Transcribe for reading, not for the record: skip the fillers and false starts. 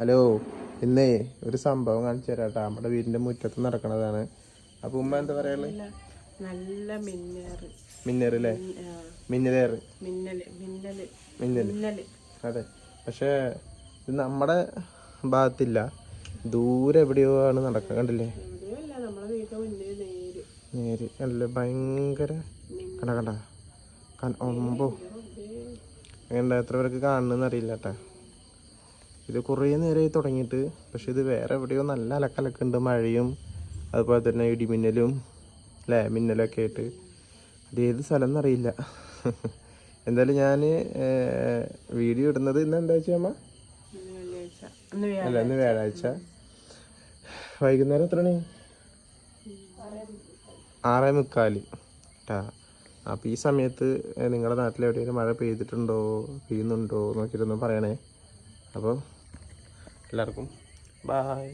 Hello, ഇന്നേ ഒരു സംഭവം കാണിച്ചു തരാം കേട്ടോ. നമ്മുടെ വീടിന്റെ മുറ്റത്ത് നടക്കണതാണ്. അപ്പൊ ഉമ്മ എന്താ പറയാ? നല്ല മിന്നറല്ലേ? മിന്നലേറ് മിന്നല്. അതെ. പക്ഷെ ഇത് നമ്മുടെ ഭാഗത്തില്ല, ദൂരെ എവിടെയോ ആണ് നടക്കുക. കണ്ടില്ലേ? നേര് അല്ല, ഭയങ്കര കണ്ട ഒമ്പോ വേണ്ട. എത്ര പേർക്ക് കാണണമെന്ന് അറിയില്ല കേട്ടാ. ഇത് കുറേ നേരമായി തുടങ്ങിയിട്ട്. പക്ഷെ ഇത് വേറെ എവിടെയോ നല്ല അലക്കലക്കുണ്ട്. മഴയും അതുപോലെ തന്നെ ഇടിമിന്നലും അല്ലേ, മിന്നലൊക്കെ ആയിട്ട്. അത് ഏത് സ്ഥലം എന്നറിയില്ല. എന്തായാലും ഞാൻ വീഡിയോ ഇടുന്നത് ഇന്ന് എന്താ വെച്ചാൽ അമ്മ അല്ല, ഇന്ന് വ്യാഴാഴ്ച വൈകുന്നേരം എത്ര മണി? 6:45 കേട്ടാ. അപ്പോൾ ഈ സമയത്ത് നിങ്ങളുടെ നാട്ടിൽ എവിടെയെങ്കിലും മഴ പെയ്യുന്നുണ്ടോ നോക്കിയിട്ടൊന്ന് പറയണേ. അപ്പോൾ എല്ലാവർക്കും ബായ്.